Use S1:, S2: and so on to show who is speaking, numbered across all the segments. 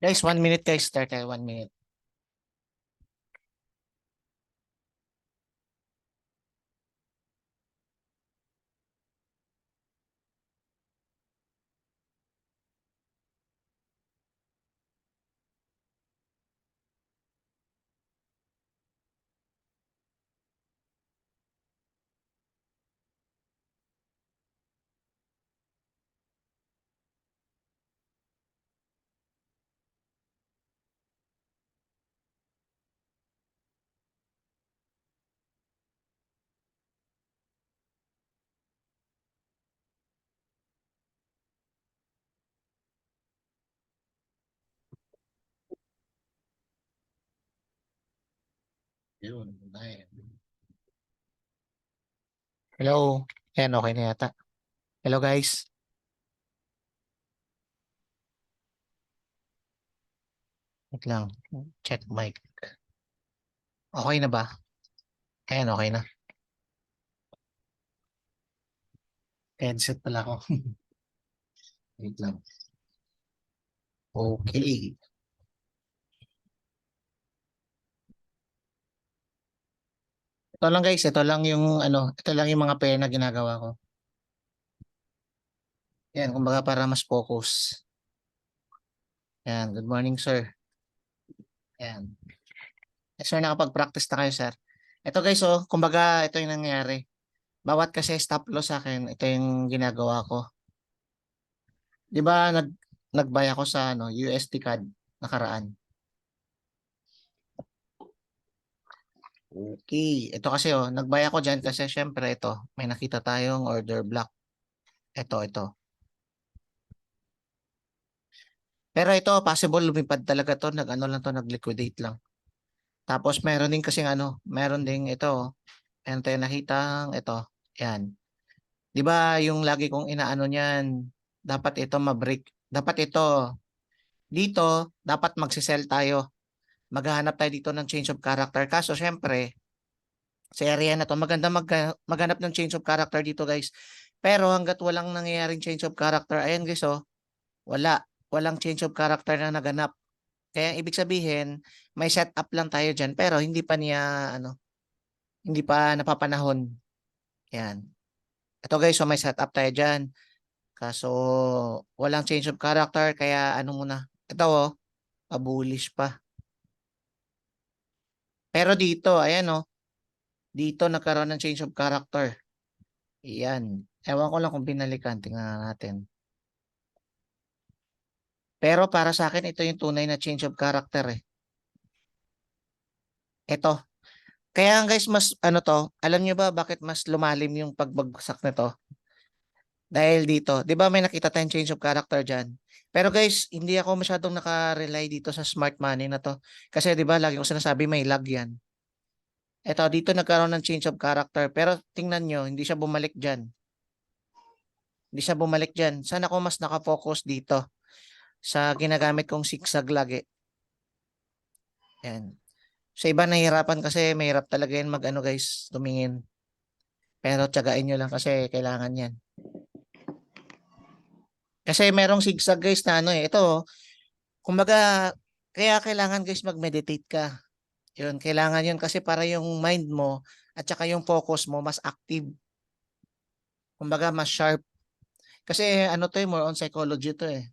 S1: Guys, 1 minute guys. Start tayo, 1 minute. Yun. Hello. Ayan, okay na yata. Hello guys. Wait lang. Check mic. Okay na ba? Ayan, okay na. Headset pala ako. Wait lang. Okay. Ito lang guys, ito lang yung ito lang yung mga pair na ginagawa ko. Yan, kumbaga para mas focus. Yan, good morning sir. Yan. Sir, nakapag-practice na kayo sir. Ito guys, oh, kumbaga ito yung nangyayari. Bawat kasi stop loss sa akin, ito yung ginagawa ko. 'Di ba nagbay ako sa USD CAD nakaraan. Okay, ito kasi oh, nagbay ako diyan kasi syempre ito, may nakita tayong order block. Ito. Pero ito possible lumipad talaga to, nag-ano lang to, nag-liquidate lang. Tapos meron din kasi meron ding ito, oh. Ayan tayo nakita, ito. Yan. 'Di ba yung lagi kong inaano niyan, dapat ito ma-break. Dapat ito dito, dapat magse-sell tayo. Maghahanap tayo dito ng change of character. Kaso syempre, sa area na to, maganda maghanap ng change of character dito guys. Pero hanggat walang nangyayaring change of character, ayan guys oh, wala. Walang change of character na naganap. Kaya ibig sabihin, may setup lang tayo dyan, pero hindi pa niya, hindi pa napapanahon. Yan. Ito guys, so may setup tayo dyan. Kaso, walang change of character, kaya ano muna. Ito oh, bullish pa. Pero dito, ayan oh, dito nagkaroon ng change of character. Yan. Ewan ko lang kung binalikan. Tingnan natin. Pero para sa akin, ito yung tunay na change of character eh. Ito. Kaya guys, mas ano to, alam nyo ba bakit mas lumalim yung pagbagsak nito? Dahil dito, di ba may nakita tayong change of character dyan? Pero guys, hindi ako masyadong naka-rely dito sa smart money na to. Kasi di ba, lagi ko sinasabi may lag yan. Ito, dito nagkaroon ng change of character. Pero tingnan nyo, hindi siya bumalik dyan. Hindi siya bumalik dyan. Sana ako mas nakafocus dito sa ginagamit kong zigzag lagi. Yan. Sa iba nahihirapan kasi mahirap talaga yan mag guys, tumingin. Pero tiyagain nyo lang kasi kailangan yan. Kasi merong zigzag guys na ito, kumbaga, kaya kailangan guys mag-meditate ka. Yun, kailangan yun kasi para yung mind mo at saka yung focus mo mas active. Kumbaga, mas sharp. Kasi to more on psychology to eh.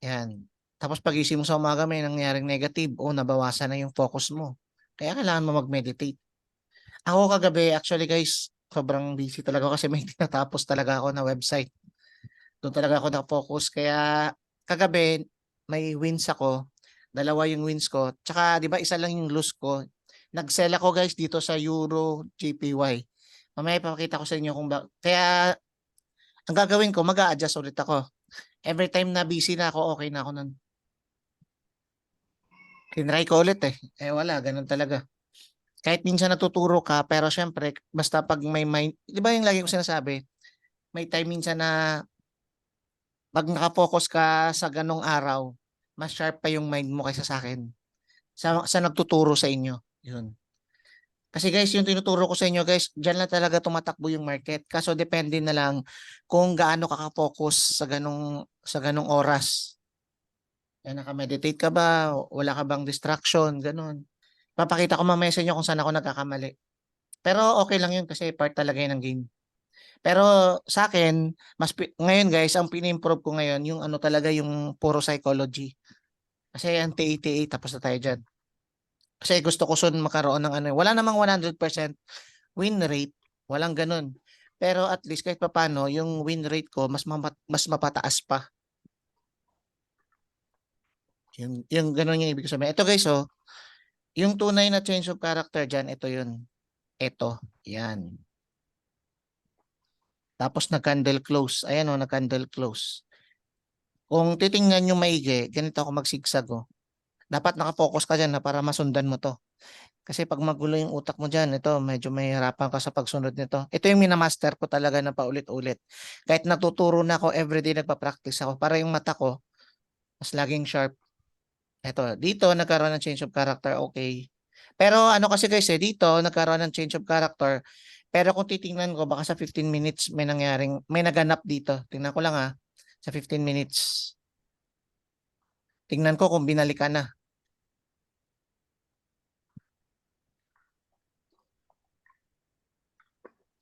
S1: Yan. Tapos pagising mo sa umaga may nangyaring negative o nabawasan na yung focus mo. Kaya kailangan mo mag-meditate. Ako kagabi, actually guys, sobrang busy talaga ako kasi may tinatapos talaga ako na website. Doon talaga ako na-focus. Kaya kagabi, may wins ako. Dalawa yung wins ko. Tsaka, di ba, isa lang yung lose ko. Nag-sell ako guys dito sa Euro JPY. Mamaya ipapakita ko sa inyo kung ba. Kaya, ang gagawin ko, mag-a-adjust ulit ako. Every time na busy na ako, okay na ako nun. Tinry ko ulit eh. Eh wala, ganun talaga. Kahit minsan natuturo ka, pero syempre, basta pag may mind, di ba yung lagi ko sinasabi, may time minsan na pag nakafocus ka sa ganong araw, mas sharp pa yung mind mo kaysa sa akin. Sa nagtuturo sa inyo. Yun. Kasi guys, yung tinuturo ko sa inyo guys, dyan lang talaga tumatakbo yung market. Kaso depende na lang kung gaano ka ka-focus sa ganong oras. Naka-meditate ka ba? Wala ka bang distraction? Ganun. Papakita ko mamaya sa inyo kung saan ako nagkakamali. Pero okay lang yun kasi part talaga yun ng game. Pero sa akin, ngayon guys, ang pini-improve ko ngayon, yung ano talaga, yung puro psychology. Kasi ang TATA, tapos na tayo dyan. Kasi gusto ko soon makaroon ng ano, wala namang 100% win rate, walang ganun. Pero at least kahit papaano, yung win rate ko mas mapataas pa. Yung ganun yung ibig sabihin. Ito guys, oh, yung tunay na change of character dyan, ito yun. Ito, yan. Tapos nag-candle close. Ayan, oh, nag-candle close. Kung titingnan nyo maigi, ganito ako magsigsag, oh. Dapat nakapokus ka dyan na para masundan mo to. Kasi pag magulo yung utak mo dyan, ito, medyo may hirapan ka sa pagsunod nito. Ito yung minamaster ko talaga na paulit-ulit. Kahit natuturo na ako, everyday nagpa-practice ako para yung mata ko, mas laging sharp. Ito, dito nagkaroon ng change of character, okay. Pero ano kasi guys, dito nagkaroon ng change of character. Pero kung titingnan ko, baka sa 15 minutes may naganap dito. Tingnan ko lang sa 15 minutes. Tingnan ko kung binalikan na.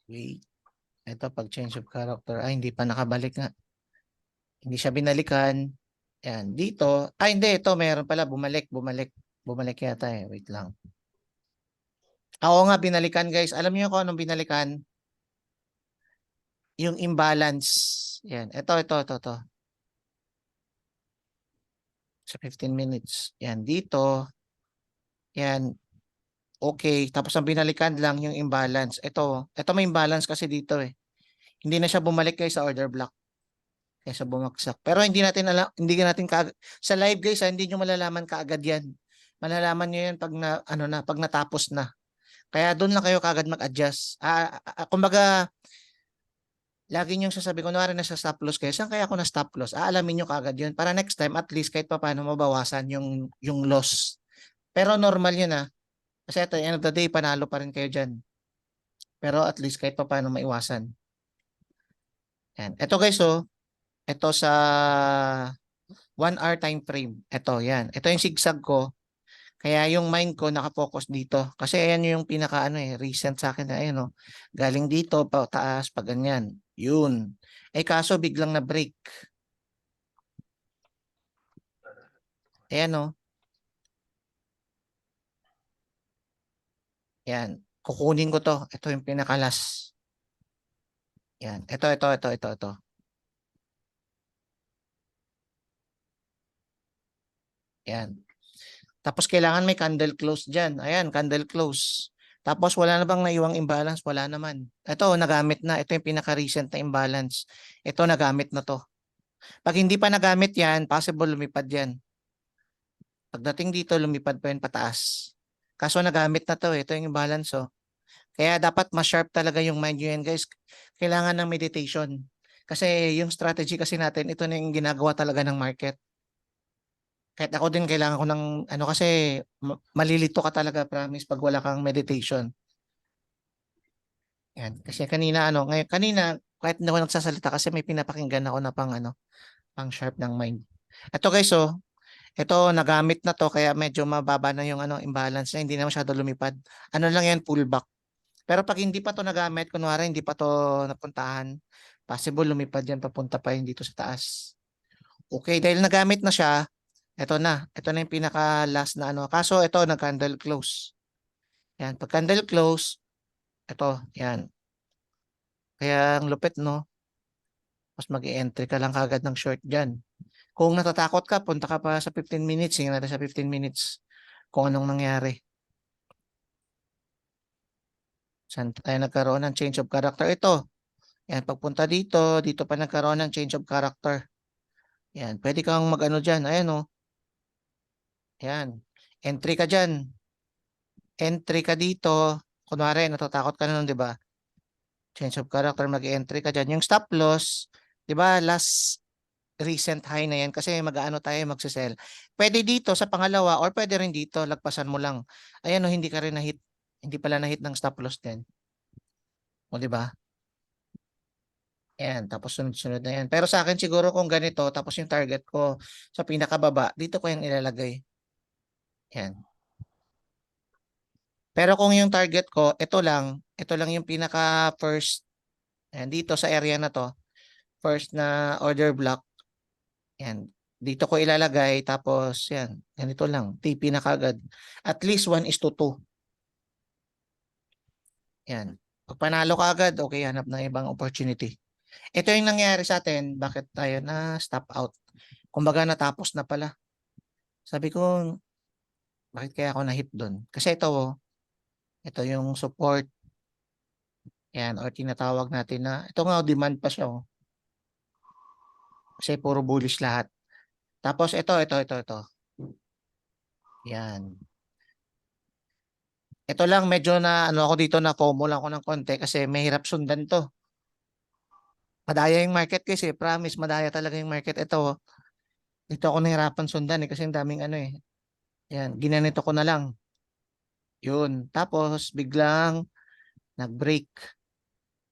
S1: Wait. Ito pag change of character. Ay, hindi pa nakabalik nga. Hindi siya binalikan. Yan. Dito. Ay, hindi. Ito, meron pala. Bumalik. Bumalik yata eh. Wait lang. Oo nga, binalikan guys. Alam niyo kung anong binalikan? Yung imbalance. Yan. Ito. Sa 15 minutes. Yan. Dito. Yan. Okay. Tapos ang binalikan lang yung imbalance. Ito may imbalance kasi dito eh. Hindi na siya bumalik guys sa order block. Kaysa bumagsak. Pero hindi natin alam, hindi natin sa live guys, hindi nyo malalaman kaagad yan. Malalaman nyo yan pag pag natapos na. Kaya doon lang kayo kaagad mag-adjust. Kumbaga, lagi nyo sasabi, kunwari na sa stop loss kayo, saan kaya ako na stop loss? Aalamin nyo kaagad yun. Para next time, at least kahit pa paano mabawasan yung loss. Pero normal yun Kasi at the end of the day, panalo pa rin kayo dyan. Pero at least kahit pa paano maiwasan. Yan. Ito guys, ito sa 1 hour time frame. Ito, yan. Ito yung zigzag ko. Kaya yung mind ko nakapokus dito. Kasi ayan yung pinaka recent sa akin na ayan Galing dito, pa taas, pa ganyan. Yun. Kaso biglang na break. Ayan Yan. Kukunin ko to. Ito yung pinakalas. Yan. Ito. Yan. Tapos kailangan may candle close dyan. Ayan, candle close. Tapos wala na bang naiwang imbalance? Wala naman. Ito, nagamit na. Ito yung pinaka-recent na imbalance. Ito, nagamit na to. Pag hindi pa nagamit yan, possible lumipad yan. Pagdating dito, lumipad pa yun pataas. Kaso nagamit na to. Ito yung imbalance. Kaya dapat ma-sharp talaga yung mind nyo yan guys. Kailangan ng meditation. Kasi yung strategy kasi natin, ito na yung ginagawa talaga ng market. Kahit ako din kailangan ko ng kasi malilito ka talaga promise pag wala kang meditation. Yan. Kasi kanina ngayon kanina kahit hindi ako nagsasalita kasi may pinapakinggan ako na pang sharp ng mind. Ito guys, ito nagamit na to kaya medyo mababa na yung imbalance na hindi na masyado lumipad. Ano lang yan, pullback. Pero pag hindi pa to nagamit, kunwari hindi pa to napuntahan, possible lumipad yan papunta pa yun dito sa taas. Okay, dahil nagamit na siya, ito na. Ito na yung pinaka last na Kaso ito, nag-candle close. Yan, pag candle close, ito, yan. Kaya ang lupit, no? Mas mag-i-entry ka lang kagad ng short dyan. Kung natatakot ka, punta ka pa sa 15 minutes. Tingnan natin sa 15 minutes kung anong nangyari. Saan tayo nagkaroon ng change of character? Ito. Yan, pagpunta dito, dito pa nagkaroon ng change of character. Yan, pwede kang mag-ano dyan. Ayan, Yan. Entry ka dyan. Entry ka dito. Kunwari, natatakot ka na nun, di ba? Change of character, mag-entry ka dyan. Yung stop loss, di ba, last recent high na yan kasi mag-aano tayo, magsisell. Pwede dito sa pangalawa or pwede rin dito, lagpasan mo lang. Ayan hindi ka rin na-hit. Hindi pala na-hit ng stop loss din. O, di ba? Yan, tapos sunod-sunod na yan. Pero sa akin siguro kung ganito, tapos yung target ko sa pinakababa, dito ko yung ilalagay. Yan. Pero kung yung target ko, ito lang yung pinaka first, yan, dito sa area na to, first na order block, yan. Dito ko ilalagay, tapos yan, ganito lang, TP na kagad. At least 1:2. Yan. Pag panalo ka agad, okay, hanap ng ibang opportunity. Ito yung nangyari sa atin, bakit tayo na stop out? Kumbaga natapos na pala. Sabi ko, bakit kaya ako na-hit doon? Kasi ito yung support, yan, or tinatawag natin na, ito nga, demand pa siya, oh. Kasi puro bullish lahat. Tapos ito. Yan. Ito lang, medyo na, ano ako dito, na FOMO lang ako ng konti kasi mahirap sundan to. Madaya yung market kasi, promise, madaya talaga yung market. Ito, dito ako nahirapan sundan kasi ang daming ano eh. Yan, ginanito ko na lang. Yun. Tapos, biglang nag-break.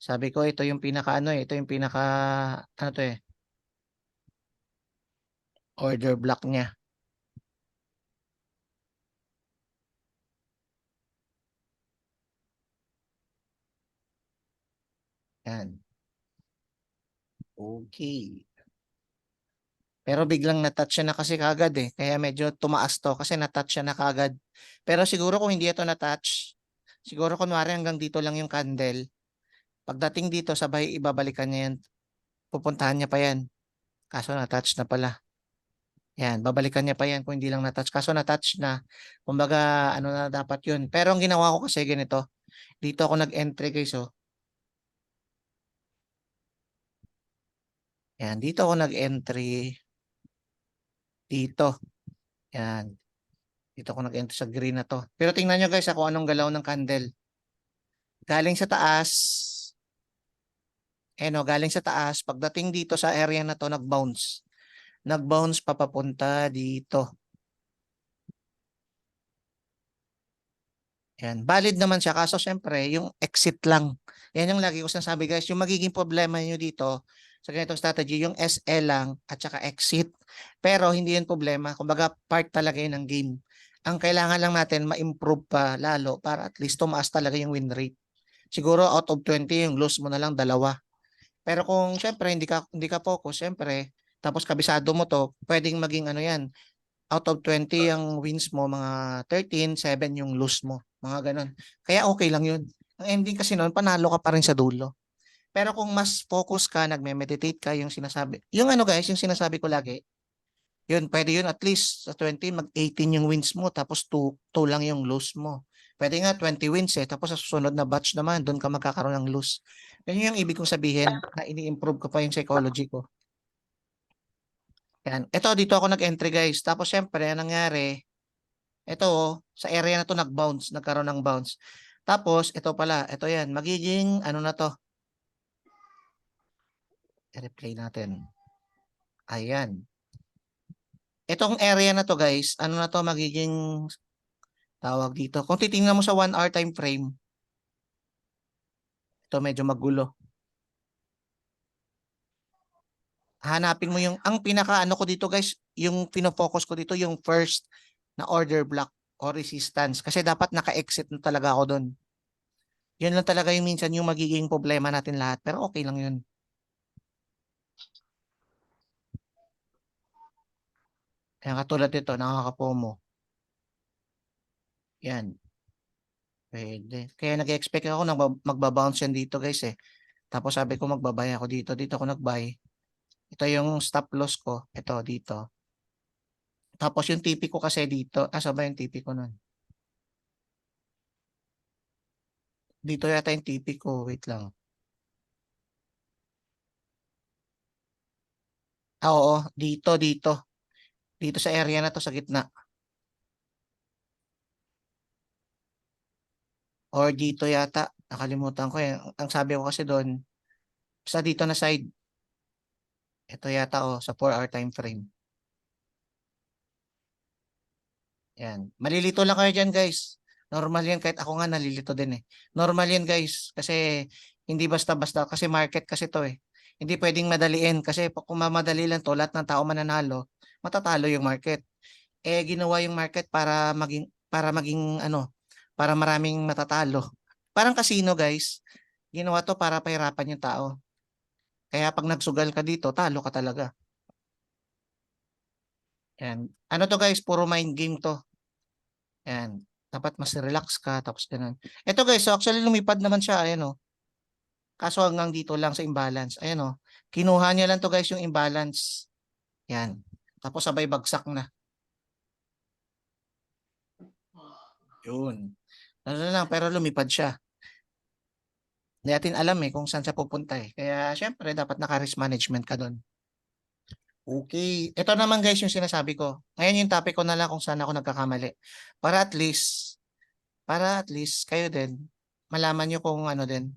S1: Sabi ko, ito yung pinaka ano eh, ito yung pinaka, ano to eh, order block niya. Yan. Okay. Pero biglang na-touch siya na kasi kagad eh. Kaya medyo tumaas to kasi na-touch siya na kagad. Pero siguro kung hindi ito na-touch, siguro kunwari hanggang dito lang yung candle. Pagdating dito, sabay ibabalikan niya yan. Pupuntahan niya pa yan. Kaso na-touch na pala. Yan, babalikan niya pa yan kung hindi lang na-touch. Kaso na-touch na. Kumbaga, ano na dapat yun. Pero ang ginawa ko kasi ganito. Dito ako nag-entry guys oh. Yan, dito ako nag-entry. Dito. Yan. Dito ako nag-entry sa green na to. Pero tingnan nyo guys kung anong galaw ng candle. Galing sa taas. Eh no, galing sa taas. Pagdating dito sa area na to, nag-bounce. Nag-bounce papapunta dito. Yan. Valid naman siya. Kaso syempre, yung exit lang. Yan yung lagi ko sinasabi guys. Yung magiging problema nyo dito sa ganitong strategy, yung SL lang at saka exit. Pero hindi yun problema. Kumbaga, part talaga yun ng game. Ang kailangan lang natin, ma-improve pa lalo para at least tumaas talaga yung win rate. Siguro out of 20, yung lose mo na lang dalawa. Pero kung syempre hindi ka focus, syempre, tapos kabisado mo to, pwedeng maging ano yan, out of 20 ang wins mo, mga 13, 7 yung lose mo. Mga ganun. Kaya okay lang yun. Ang ending kasi noon, panalo ka pa rin sa dulo. Pero kung mas focus ka, nagme-meditate ka, yung sinasabi, yung ano guys, yung sinasabi ko lagi, yun, pwede yun at least sa 20, mag-18 yung wins mo, tapos 2 lang yung lose mo. Pwede nga 20 wins eh, tapos sa susunod na batch naman, doon ka magkakaroon ng lose. Yan yung ibig kong sabihin na ini-improve ko pa yung psychology ko. Yan. Ito, dito ako nag-entry guys. Tapos syempre, ang nangyari, ito, sa area na to nag-bounce, nagkaroon ng bounce. Tapos, ito pala, ito yan, magiging, ano na to, i-replay natin. Ayan. Itong area na to guys, ano na to, magiging, tawag dito. Kung titingnan mo sa 1 hour time frame, ito medyo magulo. Hanapin mo yung, ang pinaka ano ko dito guys, yung pinofocus ko dito, yung first na order block o resistance. Kasi dapat naka-exit na talaga ako doon. Yun lang talaga yung minsan yung magiging problema natin lahat. Pero okay lang yun. Kaya katulad nito, nakaka-FOMO. Yan. Pwede. Kaya nag-expect ako na magbabounce yan dito guys eh. Tapos sabi ko magbabay ako dito. Dito ako nagbuy. Ito yung stop loss ko. Ito dito. Tapos yung TP ko kasi dito. Asa ba yung TP ko nun? Dito yata yung TP ko. Wait lang. Ah, oo. Dito. Dito sa area na to sa gitna. Or dito yata. Nakalimutan ko eh. Ang sabi ko kasi doon, sa dito na side. Ito yata oh, sa 4 hour time frame. Yan. Malilito lang kayo dyan guys. Normal yan kahit ako nga nalilito din eh. Normal yan guys. Kasi hindi basta-basta. Kasi market kasi to eh. Hindi pwedeng madaliin kasi kung mamadali lang to, lahat ng tao mananalo, matatalo yung market. Eh ginawa yung market para maging ano, para maraming matatalo. Parang casino, guys. Ginawa to para pahirapan yung tao. Kaya pag nagsugal ka dito, talo ka talaga. Yan. Ano to, guys, puro mind game to. Yan. Dapat mas relax ka tapos ganun. Ito, guys, so actually lumipad naman siya, ayan oh. Kaso hanggang dito lang sa imbalance. Ayan oh. Kinuha niya lang to, guys, yung imbalance. Yan. Tapos sabay bagsak na. Yun. Ano na lang, pero lumipad siya. Hindi natin alam eh kung saan siya pupunta eh. Kaya syempre dapat naka-risk management ka doon. Okay. Ito naman, guys, yung sinasabi ko. Ngayon yung topic ko na lang kung saan ako nagkakamali. Para at least, para at least kayo din, malaman nyo kung ano din.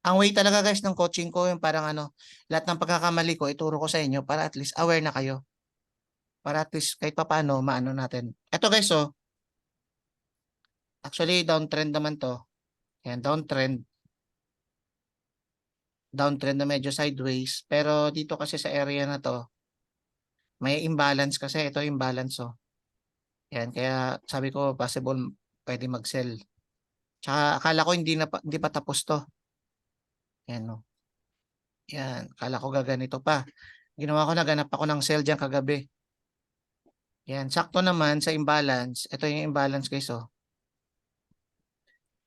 S1: Ang way talaga, guys, ng coaching ko yung parang ano, lahat ng pagkakamali ko ituro ko sa inyo para at least aware na kayo. Para at least kahit papaano maano natin. Ito, guys, oh, actually downtrend naman to. Yan, downtrend na medyo sideways. Pero dito kasi sa area na to, may imbalance kasi. Ito imbalance, oh. Yan, kaya sabi ko possible pwede mag-sell. Tsaka akala ko hindi pa tapos to. Yan, no. Yan, akala ko gaganito pa. Ginawa ko, naganap ako ng sell diyan kagabi. Yan, sakto naman sa imbalance. Ito yung imbalance, guys, oh.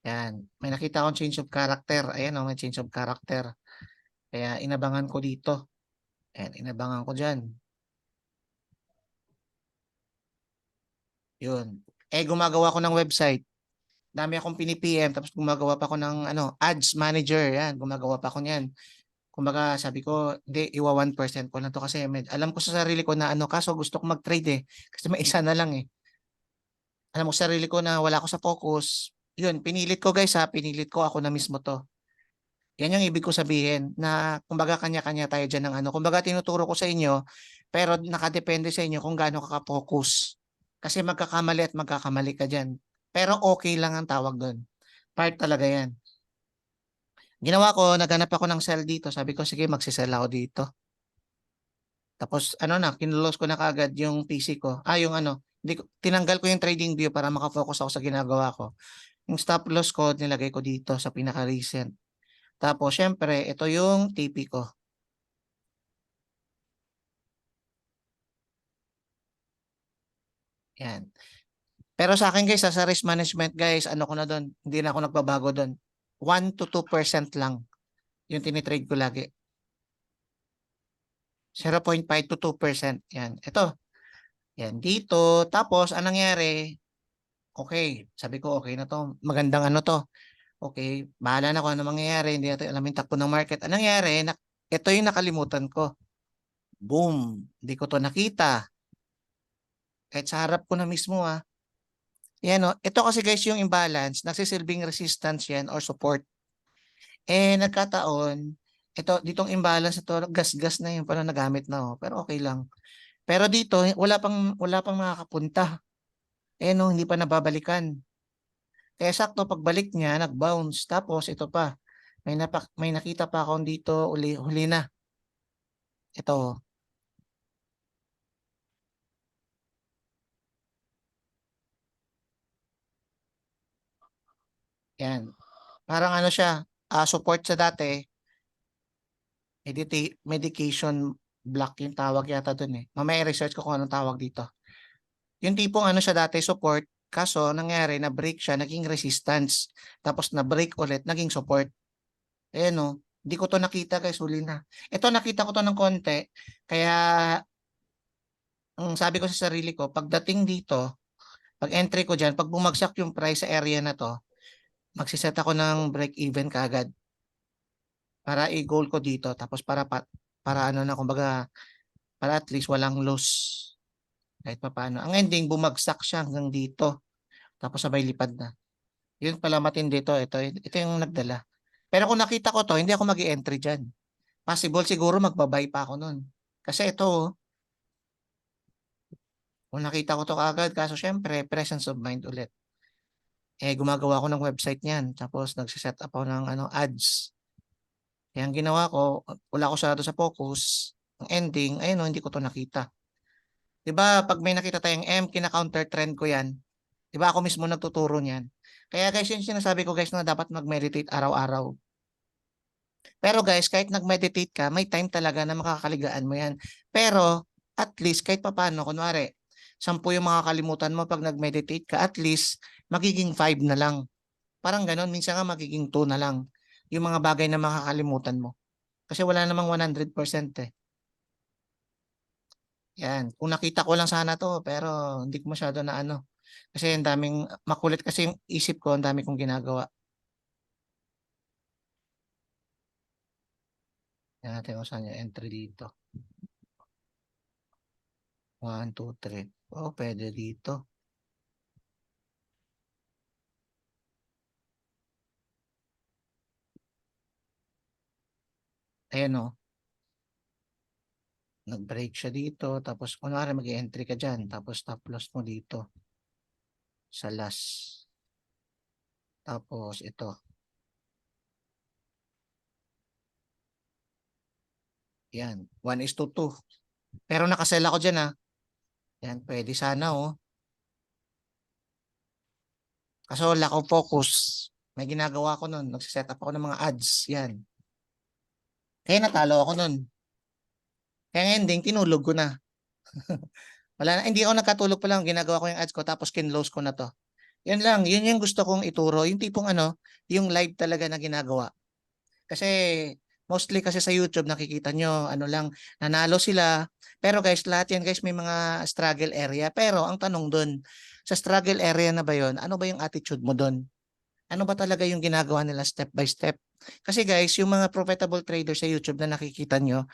S1: Yan, may nakita akong change of character. Ayan, oh, may change of character. Kaya inabangan ko dito. Ayan, inabangan ko diyan. Yun. Eh, gumagawa ko ng website. Dami akong pini-PM tapos gumagawa pa ako ng ano, ads manager. Yan, gumagawa pa ako niyan. Kumbaga, sabi ko, hindi, iwa 1% ko lang to kasi alam ko sa sarili ko na ano, kaso gusto ko mag-trade eh. Kasi may isa na lang eh. Alam ko sa sarili ko na wala ako sa focus. Yun, pinilit ko, guys, ha, pinilit ko ako na mismo to. Yan yung ibig ko sabihin na kumbaga kanya-kanya tayo dyan ng ano. Kumbaga tinuturo ko sa inyo pero nakadepende sa inyo kung gaano ka focus. Kasi magkakamali at magkakamali ka dyan. Pero okay lang ang tawag doon. Part talaga yan. Ginawa ko, naghanap ako ng sell dito. Sabi ko, sige, magsisell ako dito. Tapos, ano na, kinulos ko na kagad yung PC ko. Yung ano, tinanggal ko yung trading view para makafocus ako sa ginagawa ko. Yung stop loss ko, nilagay ko dito sa pinaka-recent. Tapos, syempre, ito yung TP ko. Yan. Pero sa akin, guys, sa risk management, guys, ano ko na doon, hindi na ako nagbabago doon. 1 to 2% lang yung tinitrade ko lagi. 0.5 to 2%. Yan. Ito. Yan. Dito. Tapos, anong nangyari? Okay. Sabi ko, okay na to. Magandang ano to. Okay. Bahala na kung ano mangyayari. Hindi natin alam yung takbo ng market. Anong nangyari? Ito yung nakalimutan ko. Boom. Hindi ko to nakita. Kahit sa harap ko na mismo, ah. Yan, oh. Ito kasi, guys, yung imbalance. Nagsisilbing resistance yan or support. Eh, nagkataon, ditong imbalance ito, gas-gas na yun, parang nagamit na, oh. Pero okay lang. Pero dito, wala pang makakapunta. Eh, no, hindi pa nababalikan. Kaya sakto, pagbalik niya, nag-bounce. Tapos, ito pa, may nakita pa akong dito, huli na. Ito, oh. Yan. Parang ano siya, support sa dati, medication block yung tawag yata dun eh. Mamaya research ko kung anong tawag dito. Yung tipong ano siya dati, support, kaso nangyari na break siya, naging resistance. Tapos na break ulit, naging support. Ayan o, hindi ko to nakita, guys, huli na. Ito nakita ko to ng konti, kaya ang sabi ko sa sarili ko, pagdating dito, pag entry ko dyan, pag bumagsak yung price sa area na to, magsiset ako ng break even kaagad para i-goal ko dito. Tapos para ano na, kumbaga, para at least walang loss kahit pa paano. Ang ending, bumagsak siya hanggang dito. Tapos sabay lipad na. Yun pala matindi to. Ito yung nagdala. Pero kung nakita ko to, hindi ako mag-entry dyan. Possible siguro magbabay pa ako nun. Kasi ito, oh, kung nakita ko to kaagad, kaso syempre, presence of mind ulit. Gumagawa ako ng website niyan. Tapos nagsiset up ako ng ads. Kaya ang ginawa ko, wala ako sa focus. Ang ending, ayun, hindi ko to nakita. 'Di ba pag may nakita tayong kina-counter trend ko yan. 'Di ba ako mismo nagtuturo niyan. Kaya guys, yung sinasabi ko guys na dapat mag-meditate araw-araw. Pero guys, kahit nag-meditate ka, may time talaga na makakaligaan mo yan. Pero at least kahit papaano, kunwari, 10 yung makakalimutan mo pag nag-meditate ka, at least magiging 5 na lang. Parang ganon, minsan nga magiging 2 na lang yung mga bagay na makakalimutan mo. Kasi wala namang 100% eh. Yan. Kung nakita ko lang sana to, pero hindi ko masyado na ano. Kasi ang daming, makulit kasi yung isip ko, ang dami kong ginagawa. Yan natin kung saan yung entry dito. 1, 2, 3. Oh, pwede dito. Ayan o. Nag-break siya dito. Tapos, kunwari mag-entry ka dyan. Tapos, stop loss mo dito. Sa last. Tapos, ito. Yan. 1:2. Pero nakasell ako dyan ha. Yan, pwede sana oh. Kaso lack of focus. May ginagawa ko nun. Nagsiset up ako ng mga ads. Yan. Kaya natalo ako nun. Kaya ending, tinulog ko na. Wala na, hindi ako nagkatulog pa lang. Ginagawa ko yung ads ko tapos kinlose ko na to. Yan lang. Yun yung gusto kong ituro. Yung tipong yung live talaga na ginagawa. Kasi mostly kasi sa YouTube nakikita nyo, lang, nanalo sila. Pero guys, lahat yan guys may mga struggle area. Pero ang tanong dun, sa struggle area na ba yun, ano ba yung attitude mo dun? Ano ba talaga yung ginagawa nila step by step? Kasi guys, yung mga profitable traders sa YouTube na nakikita nyo,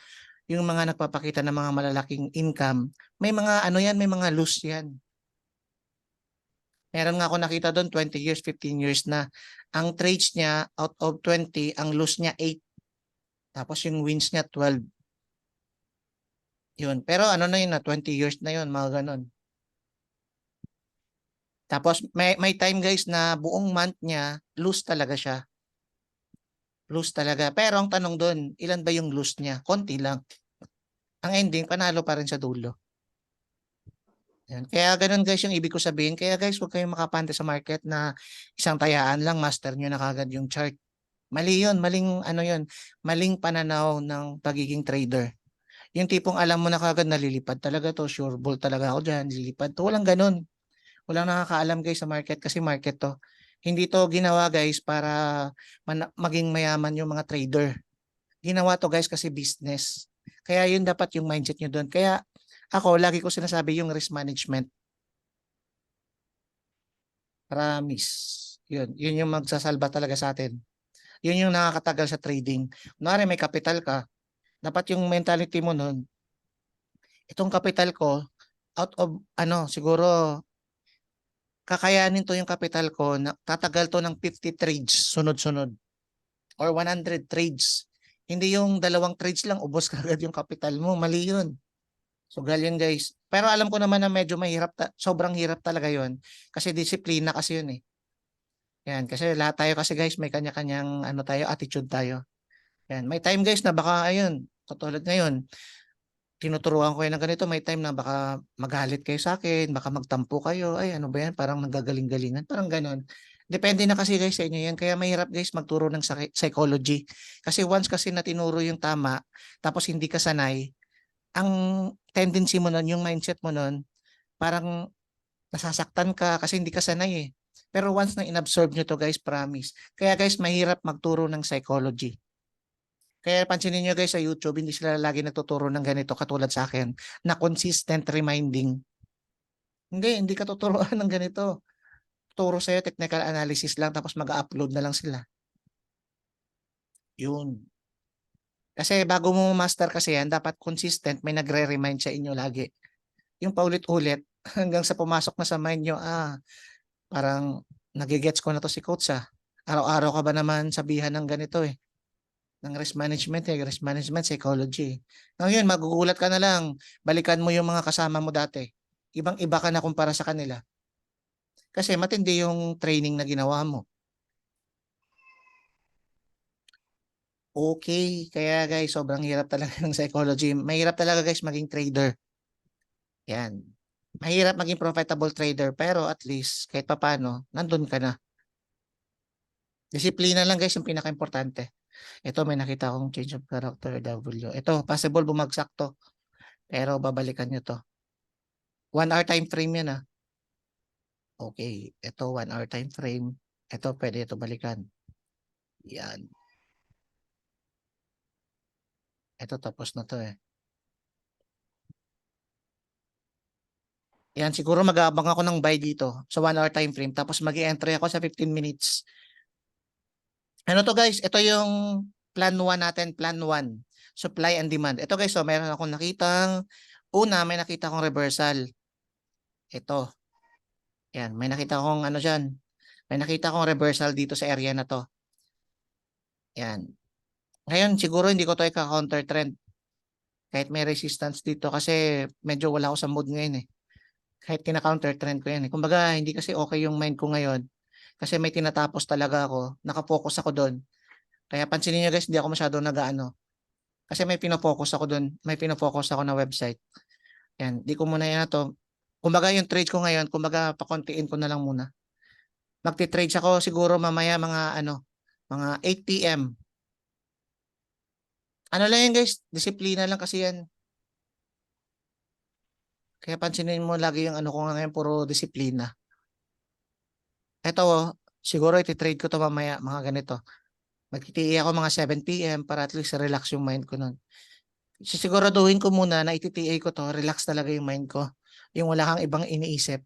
S1: yung mga nagpapakita ng mga malalaking income, may mga yan, may mga loose yan. Meron nga ako nakita doon 20 years, 15 years na. Ang trades niya out of 20, ang loose niya 8. Tapos yung wins niya 12. Yun. Pero na yun na 20 years na yun, mga ganun. Tapos may time guys na buong month niya, loose talaga siya. Loose talaga. Pero ang tanong doon, ilan ba yung loose niya? Konti lang. Ang ending, panalo pa rin sa dulo. Yan. Kaya ganun guys yung ibig ko sabihin. Kaya guys, huwag kayong makapante sa market na isang tayaan lang, master nyo na kagad yung chart. Mali yun, maling yun, maling pananaw ng pagiging trader. Yung tipong alam mo na kagad nalilipad talaga to, sure ball talaga ako dyan, lilipad to. Walang ganun. Walang nakakaalam guys sa market kasi market to. Hindi to ginawa guys para maging mayaman yung mga trader. Ginawa to guys kasi business. Kaya yun dapat yung mindset nyo doon. Kaya ako, lagi ko sinasabi yung risk management. Promise. Yun yung magsasalba talaga sa atin. Yun yung nakakatagal sa trading. Kunwari may capital ka, dapat yung mentality mo nun, itong capital ko, out of siguro kakayanin to yung capital ko, na, tatagal to ng 50 trades sunod-sunod or 100 trades. Hindi yung dalawang trades lang, ubos kagad yung capital mo. Mali yun. So, ganyan guys. Pero alam ko naman na medyo mahirap, sobrang hirap talaga yun. Kasi disiplina kasi yun eh. Yan, kasi lahat tayo kasi guys, may kanya-kanyang attitude tayo. Yan, may time guys na baka ayun, katulad ngayon, tinuturuan ko kayo ng ganito, may time na baka magalit kayo sa akin, baka magtampo kayo, ay ano ba yan, parang nagagaling-galingan, parang ganon. Depende na kasi guys sa inyo yan, kaya mahirap guys magturo ng psychology. Kasi once kasi na tinuro yung tama, tapos hindi ka sanay, ang tendency mo nun, yung mindset mo nun, parang nasasaktan ka kasi hindi ka sanay eh. Pero once na inabsorb nyo to guys, promise. Kaya guys, mahirap magturo ng psychology. Kaya pansinin nyo guys sa YouTube, hindi sila lagi nagtuturo ng ganito katulad sa akin na consistent reminding. Hindi ka tuturuan ng ganito. Turo sa'yo technical analysis lang tapos mag-upload na lang sila. Yun. Kasi bago mo master kasi yan, dapat consistent, may nagre-remind sa inyo lagi. Yung paulit-ulit hanggang sa pumasok na sa mind nyo, parang nagigets ko na to si coach ah. Araw-araw ka ba naman sabihan ng ganito eh. Ng risk management psychology. Ngayon, magugulat ka na lang, balikan mo yung mga kasama mo dati. Ibang-iba ka na kumpara sa kanila. Kasi matindi yung training na ginawa mo. Okay, kaya guys, sobrang hirap talaga ng psychology. Mahirap talaga guys maging trader. Yan. Mahirap maging profitable trader pero at least kahit papano, nandun ka na. Disiplina lang guys yung pinaka-importante. Ito may nakita akong change of character W. Ito, possible bumagsak to. Pero babalikan nyo to. 1 hour time frame yan ah. Okay, ito 1 hour time frame. Ito pwede ito balikan. Yan. Ito tapos na to eh. Yan, siguro mag-aabang ako ng buy dito sa 1 hour time frame. Tapos mag-entry ako sa 15 minutes. Ano to guys? Ito yung plan 1 natin, plan 1. Supply and demand. Ito guys, so meron akong nakitang, una may nakita akong reversal. Ito. Yan, may nakita akong ano dyan. May nakita akong reversal dito sa area na to. Yan. Ngayon, siguro hindi ko to ika-counter trend. Kahit may resistance dito kasi medyo wala ako sa mood ngayon eh. Kahit kina-counter trend ko yan eh. Kumbaga, hindi kasi okay yung mind ko ngayon. Kasi may tinatapos talaga ako. Nakafocus ako doon. Kaya pansinin nyo guys, hindi ako masyado nag-ano. Kasi may pinofocus ako doon. May pinofocus ako na website. Yan, di ko muna yan na to. Kumbaga yung trade ko ngayon, kumbaga pakontiin ko na lang muna. Magti-trade ako siguro mamaya mga ano, mga 8 p.m. Ano lang yan guys, disiplina lang kasi yan. Kaya pansinin mo lagi yung ano ko ngayon, puro disiplina. Ito, siguro iti-trade ko to mamaya, mga ganito. Magtitiis ako mga 7 p.m. para at least relax yung mind ko nun. Sisiguraduhin ko muna na ititiis ko to, relax talaga yung mind ko. Yung wala kang ibang iniisip.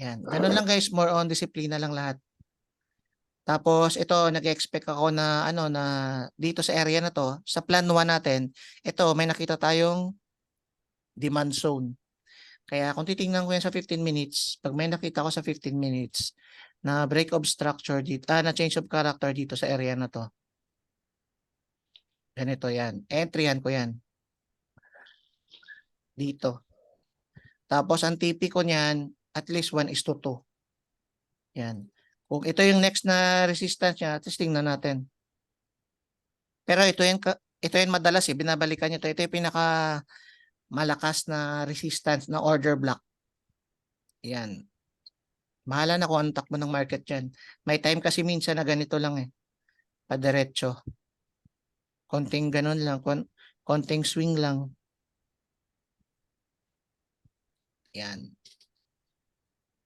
S1: Yan. Ganun lang guys, more on disiplina lang lahat. Tapos ito, nag-expect ako na ano na dito sa area na to, sa plan 1 natin, ito may nakita tayong demand zone. Kaya kung titingnan ko yan sa 15 minutes, pag may nakita ko sa 15 minutes na break of structure dito, na change of character dito sa area na to. Ganito yan. Entryhan ko yan. Dito. Tapos ang TP ko niyan, at least 1:2. Yan. Kung ito yung next na resistance niya, testing na natin. Pero ito yan madalas eh, binabalikan nyo to. Ito yung pinaka malakas na resistance na order block. Yan. Mahala na kung anong takbo ng market yan. May time kasi minsan na ganito lang eh. Padiretso. Konting ganun lang. Konting swing lang. Yan.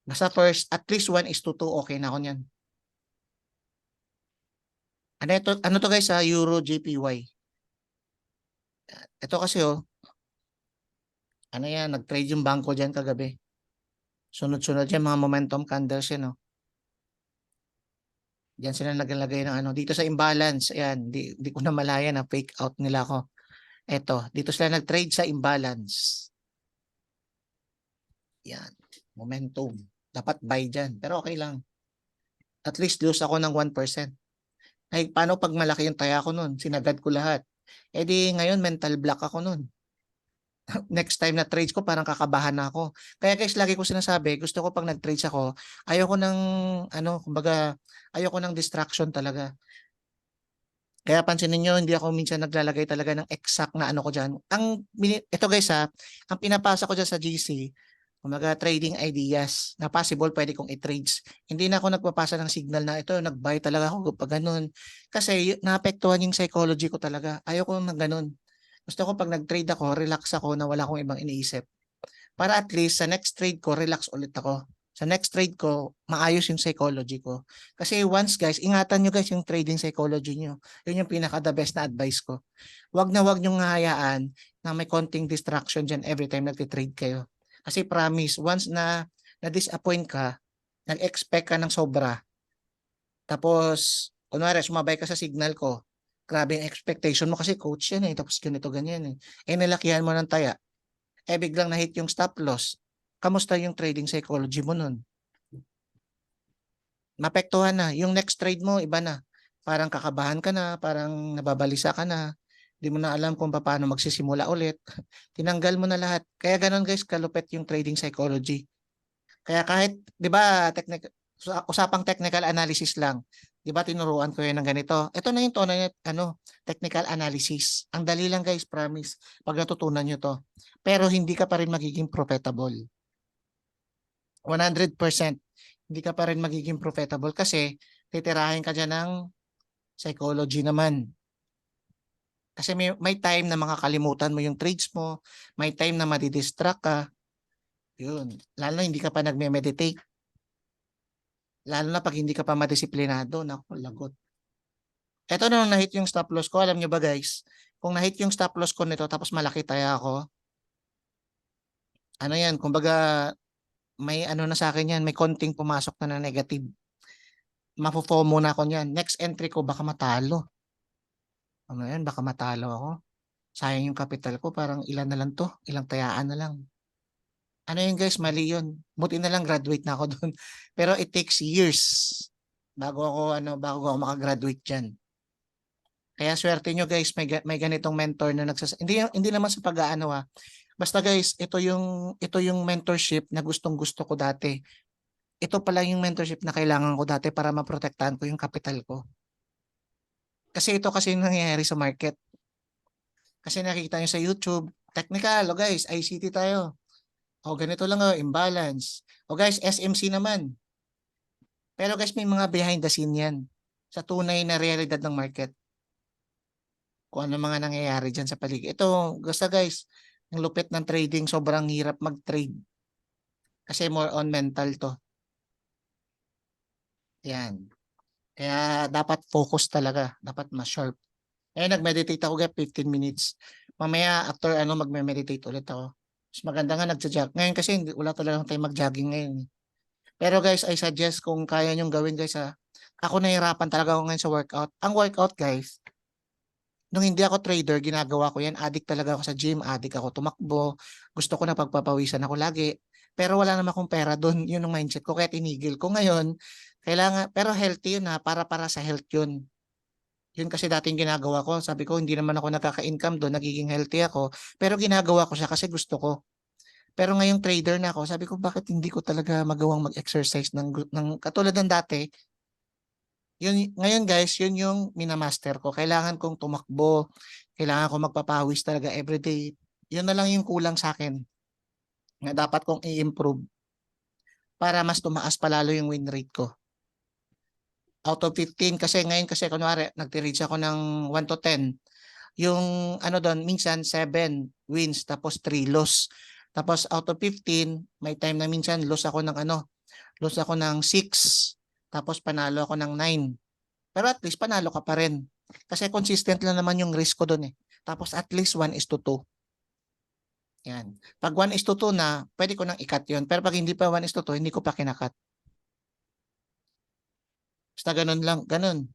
S1: Basta first, at least 1:2, okay na ako yan. Ano to guys sa Euro JPY? Ito kasi oh, ano yan, nag-trade yung bangko dyan kagabi. Sunod-sunod yan, mga momentum candles yan oh. Diyan sila naglagay ng ano, dito sa imbalance, ayan, di ko na malaya na fake out nila ako. Eto, dito sila nag-trade sa imbalance. Yan, momentum. Dapat buy dyan, pero okay lang. At least lose ako ng 1%. Ay, paano pag malaki yung taya ko nun? Sinagad ko lahat. Eh di ngayon mental block ako nun. Next time na trades ko parang kakabahan na ako. Kaya guys, lagi ko sinasabi, gusto ko pag nag-trades ako, ayoko ng ano, kumbaga ayoko ng distraction talaga. Kaya pansinin niyo, hindi ako minsan naglalagay talaga ng exact na ano ko diyan. Ito guys ha, ang pinapasa ko diyan sa GC, kumbaga trading ideas na possible pwede kong i-trades. Hindi na ako nagpapasa ng signal na ito, nag-buy talaga ako pag ganun. Kasi naapektuhan yung psychology ko talaga. Ayoko ng ganun. Gusto ko pag nag-trade ako, relax ako na wala akong ibang iniisip. Para at least sa next trade ko, relax ulit ako. Sa next trade ko, maayos yung psychology ko. Kasi once guys, ingatan nyo guys yung trading psychology nyo. Yun yung pinaka the best na advice ko. Wag nyo hayaan na may konting distraction dyan every time nagtitrade kayo. Kasi promise, once na na-disappoint ka, nag-expect ka ng sobra, tapos, kunwari, sumabay ka sa signal ko, grabe yung expectation mo kasi coach yan eh, tapos ganito, ganyan eh. Eh, nilakihan mo ng taya, eh biglang na-hit yung stop loss. Kamusta yung trading psychology mo nun? Mapektuhan na. Yung next trade mo, iba na. Parang kakabahan ka na, parang nababalisa ka na. Di mo na alam kung paano magsisimula ulit. Tinanggal mo na lahat. Kaya ganun guys, kalupit yung trading psychology. Kaya kahit, di ba, usapang technical analysis lang. Di ba, tinuruan ko yun ng ganito. Ito na yung tono, technical analysis. Ang dali lang guys, promise. Pag natutunan nyo to. Pero hindi ka pa rin magiging profitable. 100%. Hindi ka pa rin magiging profitable kasi titirahin ka dyan ng psychology naman. Kasi may time na makakalimutan mo yung trades mo, may time na madidistract ka. Yun. Lalo na hindi ka pa nagme-meditate. Lalo na pag hindi ka pa madisiplinado. Naku, lagot. Eto na nung na-hit yung stop loss ko. Alam nyo ba guys? Kung na-hit yung stop loss ko nito tapos malaki tayo ako, ano yan, kumbaga may ano na sa akin yan, may konting pumasok na na negative. Mafo-FOMO na ako niyan. Next entry ko baka matalo. Ano yan, baka matalo ako. Sayang yung capital ko, parang ilan na lang to, ilang tayaan na lang. Ano yun guys, mali yun. Buti na lang graduate na ako doon. Pero it takes years bago ako makagraduate diyan. Kaya swerte nyo guys, may ganitong mentor na hindi naman sa pag-aano ha. Basta guys, ito yung mentorship na gustong-gusto ko dati. Ito pala yung mentorship na kailangan ko dati para maprotektahan ko yung capital ko. Kasi ito kasi yung nangyayari sa market. Kasi nakikita nyo sa YouTube, technical, o guys, ICT tayo. O ganito lang o, imbalance. O guys, SMC naman. Pero guys, may mga behind the scene yan sa tunay na realidad ng market. Kung ano mga nangyayari dyan sa paligid. Ito, gusto guys, ang lupit ng trading, sobrang hirap mag-trade. Kasi more on mental to. Yan. Kaya dapat focus talaga. Dapat mas sharp. Eh, nag-meditate ako guys, 15 minutes. Mamaya, after magme-meditate ulit ako. Mas maganda nga nagja-jog. Ngayon kasi wala talagang tayo mag-jogging ngayon. Pero guys, I suggest kung kaya nyong gawin guys ha. Ako nahihirapan talaga ako ngayon sa workout. Ang workout guys, nung hindi ako trader, ginagawa ko yan. Addict talaga ako sa gym, addict ako tumakbo. Gusto ko na pagpapawisan ako lagi. Pero wala naman akong pera doon. Yun ang mindset ko. Kaya tinigil ko ngayon. Pero healthy yun ha. Para sa health yun. Yun kasi dating ginagawa ko. Sabi ko, hindi naman ako nakaka-income doon. Nagiging healthy ako. Pero ginagawa ko siya kasi gusto ko. Pero ngayong trader na ako, sabi ko bakit hindi ko talaga magawang mag-exercise ng katulad ng dati. Yun, ngayon guys, yun yung minamaster ko. Kailangan kong tumakbo. Kailangan kong magpapawis talaga everyday. Yun na lang yung kulang sa akin na dapat kong i-improve para mas tumaas palalo yung win rate ko. Out of 15 kasi ngayon kasi kunwari nagte-reach ako ng 1 to 10. Yung doon minsan 7 wins tapos 3 loss. Tapos out of 15, may time na minsan loss ako ng 6 tapos panalo ako ng 9. Pero at least panalo ka pa rin. Kasi consistent lang naman yung risk ko doon eh. Tapos at least 1:2. Yan. Pag 1:2 na, pwede ko nang i-cut yun. Pero pag hindi pa 1:2, hindi ko pa kinakat. Basta ganun lang, ganun.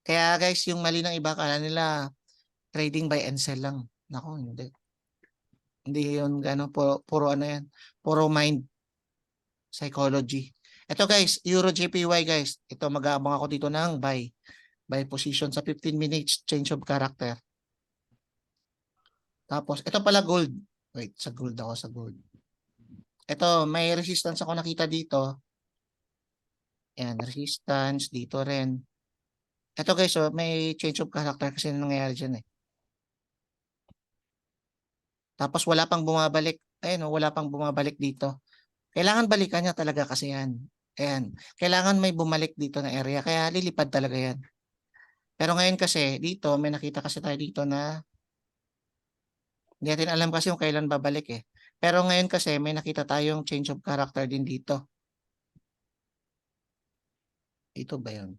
S1: Kaya guys, yung mali ng iba, kala nila trading buy and sell lang. Nako, hindi. Hindi yun gano'n, puro ano yan. Puro mind psychology. Ito guys, Euro JPY guys. Ito mag-aabang ako dito ng buy. Buy position sa 15 minutes change of character. Tapos, ito pala gold. Wait, sa gold ako, sa gold. Ito, may resistance ako nakita dito. Ayan, resistance dito rin. Ito guys, may change of character kasi nangyayari dyan eh. Tapos wala pang bumabalik. Ayun, wala pang bumabalik dito. Kailangan balikan niya talaga kasi yan. Ayan. Kailangan may bumalik dito na area. Kaya lilipad talaga yan. Pero ngayon kasi, dito, may nakita kasi tayo dito na hindi natin alam kasi kung kailan babalik eh. Pero ngayon kasi, may nakita tayong change of character din dito. Dito ba yun?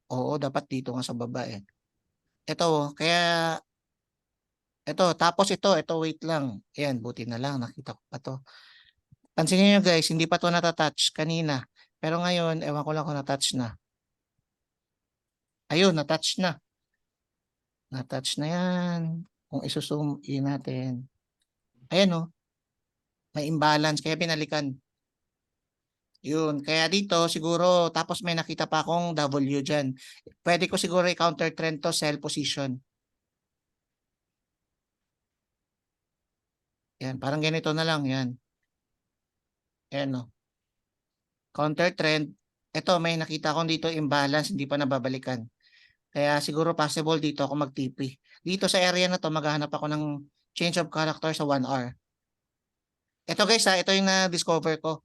S1: Oo, dapat dito nga sa baba eh. Ito, kaya tapos ito wait lang. Ayan, buti na lang, nakita ko pa to. Pansinin nyo guys, hindi pa to natatouch kanina. Pero ngayon, ewan ko lang kung natouch na. Ayun, natouch na. Natouch na yan. Kung isusum in natin. Ayan o, may imbalance, kaya binalikan. Yun. Kaya dito siguro tapos may nakita pa akong W dyan. Pwede ko siguro i-counter trend to sell position. Yan. Parang ganito na lang. Yan. Yan o. Counter trend. Ito may nakita akong dito imbalance. Hindi pa nababalikan. Kaya siguro possible dito ako mag-TP. Dito sa area na to maghahanap ako ng change of character sa 1 hour. Ito guys ha. Ito yung na-discover ko.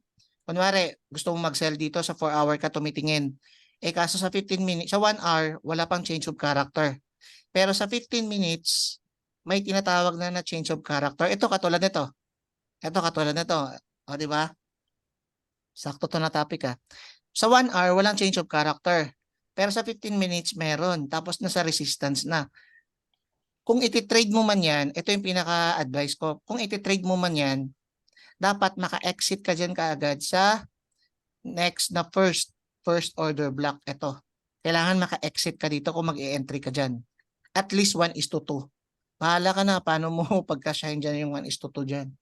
S1: Kunwari, gusto mong mag-sell dito sa 4 hour ka tumitingin. Eh kaso sa 15 minutes, sa 1 hour, wala pang change of character. Pero sa 15 minutes, may tinatawag na change of character. Ito katulad nito. Ito katulad nito. O, di ba? Sakto to na topic ah. Sa 1 hour, walang change of character. Pero sa 15 minutes, meron. Tapos nasa resistance na. Kung iti-trade mo man yan, ito yung pinaka-advice ko. Kung iti-trade mo man yan, dapat maka-exit ka dyan kaagad sa next na first order block. Ito. Kailangan maka-exit ka dito kung mag-e-entry ka dyan. At least 1:2. Bahala ka na paano mo pagkasyahin dyan yung 1:2 dyan.